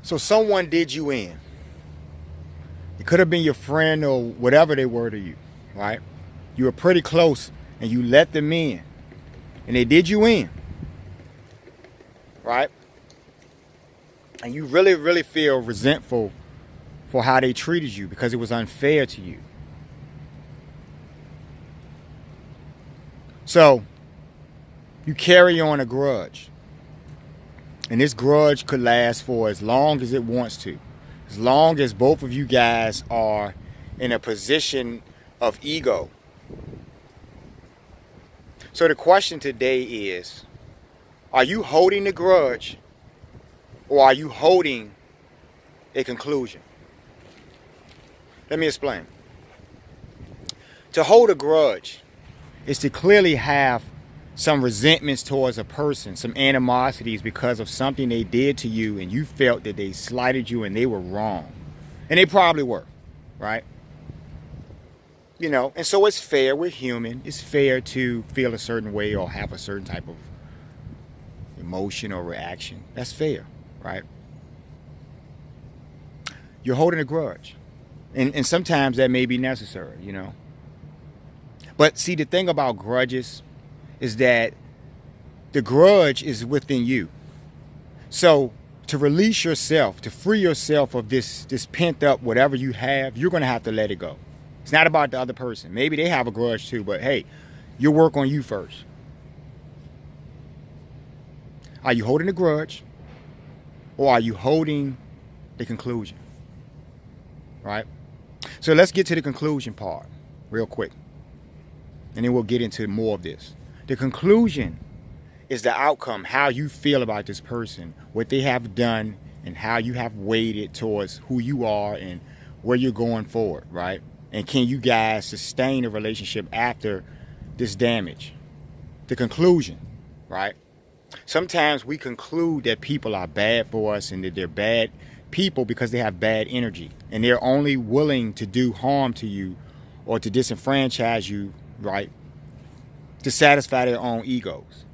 So someone did you in. It could have been your friend or whatever they were to you, right? You were pretty close and you let them in. And they did you in, right? And you really, really feel resentful for how they treated you because it was unfair to you. So you carry on a grudge. And this grudge could last for as long as it wants to. As long as both of you guys are in a position of ego. So the question today is, are you holding the grudge or are you holding a conclusion? Let me explain. To hold a grudge is to clearly have some resentments towards a person, some animosities because of something they did to you and you felt that they slighted you and they were wrong. And they probably were, right? You know, and so it's fair, we're human. It's fair to feel a certain way or have a certain type of emotion or reaction. That's fair, right? You're holding a grudge. And sometimes that may be necessary, you know. But see, the thing about grudges is that the grudge is within you. So to release yourself, to free yourself of this pent up whatever you have, you're going to have to let it go. It's not about the other person. Maybe they have a grudge too, but hey, you work on you first. Are you holding a grudge or are you holding the conclusion? Right? So let's get to the conclusion part real quick. And then we'll get into more of this. The conclusion is the outcome, how you feel about this person, what they have done, and how you have weighted towards who you are and where you're going forward, right? And can you guys sustain a relationship after this damage? The conclusion, right? Sometimes we conclude that people are bad for us and that they're bad people because they have bad energy. And they're only willing to do harm to you or to disenfranchise you, right? To satisfy their own egos.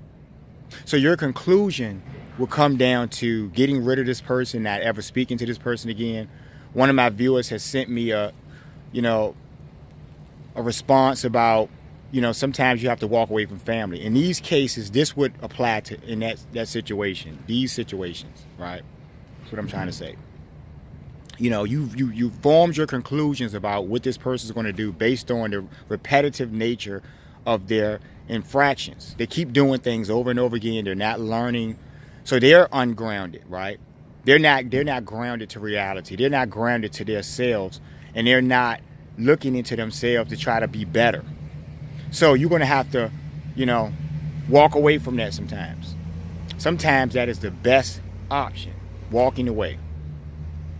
So your conclusion will come down to getting rid of this person, not ever speaking to this person again. One of my viewers has sent me a response about, sometimes you have to walk away from family. In these cases, this would apply to in that situation, these situations, right? That's what I'm trying to say. You formed your conclusions about what this person is going to do based on the repetitive nature of their infractions. They keep doing things over and over again. They're not learning. So they're ungrounded, right? They're not grounded to reality. They're not grounded to themselves, and they're not looking into themselves to try to be better. So you're going to have to, walk away from that sometimes. Sometimes that is the best option, walking away.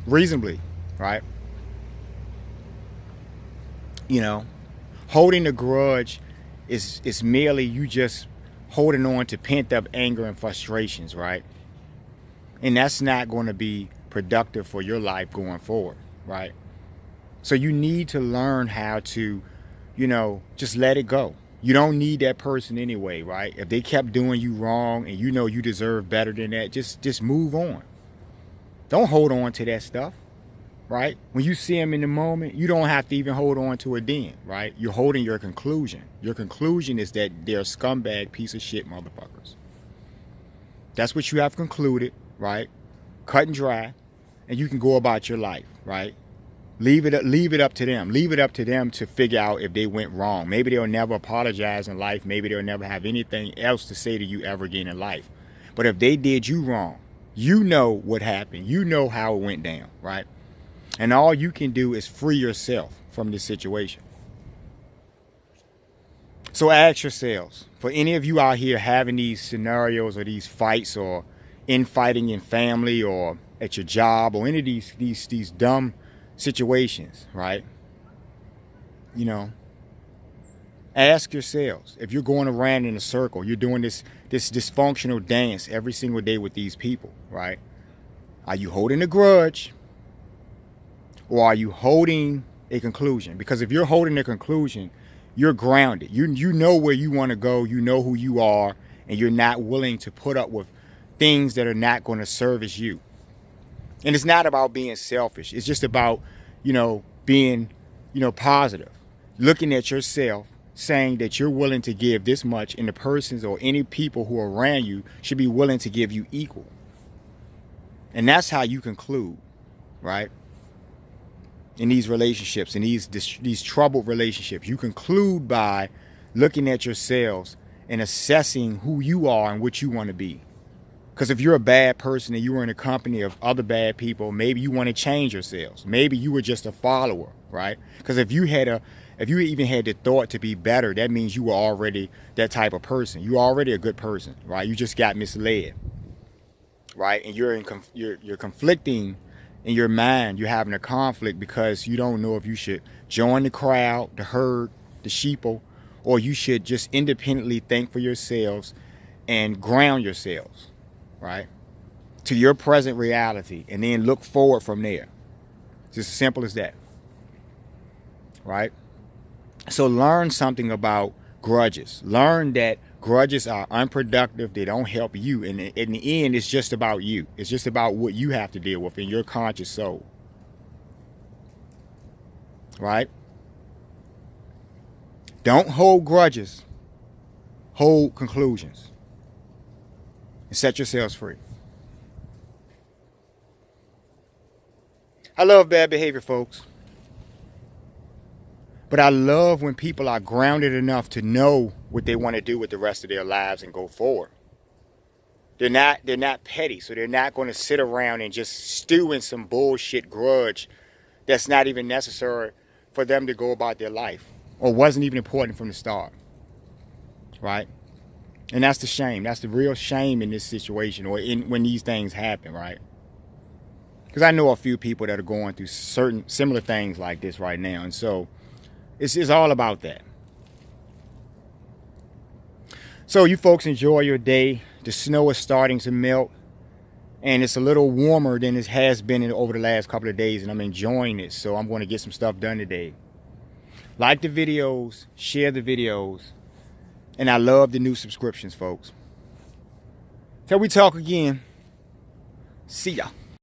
Reasonably, right? Holding a grudge is merely you just holding on to pent up anger and frustrations, right? And that's not going to be productive for your life going forward, right? So you need to learn how to, just let it go. You don't need that person anyway, right? If they kept doing you wrong and you deserve better than that, just move on. Don't hold on to that stuff, right? When you see them in the moment, you don't have to even hold on to it then, right? You're holding your conclusion. Your conclusion is that they're a scumbag piece of shit motherfuckers. That's what you have concluded, right? Cut and dry, and you can go about your life, right? Leave it up to them. Leave it up to them to figure out if they went wrong. Maybe they'll never apologize in life. Maybe they'll never have anything else to say to you ever again in life. But if they did you wrong, you know what happened. You know how it went down, right? And all you can do is free yourself from this situation. So ask yourselves, for any of you out here having these scenarios or these fights or infighting in family or at your job or any of these dumb situations, right? Ask yourselves, if you're going around in a circle, you're doing this dysfunctional dance every single day with these people, right? Are you holding a grudge or are you holding a conclusion? Because if you're holding a conclusion, you're grounded. You know where you want to go. You know who you are, and you're not willing to put up with things that are not going to service you. And it's not about being selfish. It's just about, being, positive. Looking at yourself, saying that you're willing to give this much, and the persons or any people who are around you should be willing to give you equal. And that's how you conclude, right? In these relationships, in these troubled relationships, you conclude by looking at yourselves and assessing who you are and what you want to be. Because if you're a bad person and you were in a company of other bad people, maybe you want to change yourselves. Maybe you were just a follower, right? Because if you even had the thought to be better, that means you were already that type of person. You're already a good person, right? You just got misled, right? And you're conflicting in your mind. You're having a conflict because you don't know if you should join the crowd, the herd, the sheeple, or you should just independently think for yourselves and ground yourselves, right, to your present reality, and then look forward from there. It's just as simple as that, right? So learn something about grudges. Learn that grudges are unproductive. They don't help you. And in the end, it's just about you. It's just about what you have to deal with in your conscious soul, right? Don't hold grudges. Hold conclusions. And set yourselves free. I love bad behavior, folks. But I love when people are grounded enough to know what they want to do with the rest of their lives and go forward. They're not petty, so they're not going to sit around and just stew in some bullshit grudge that's not even necessary for them to go about their life, or wasn't even important from the start, right? And that's the shame. That's the real shame in this situation, or when these things happen, right? Because I know a few people that are going through certain similar things like this right now, and so it's all about that. So you folks enjoy your day. The snow is starting to melt, and it's a little warmer than it has been over the last couple of days, and I'm enjoying it. So I'm going to get some stuff done today. Like the videos, share the videos, and I love the new subscriptions, folks. Till we talk again. See ya.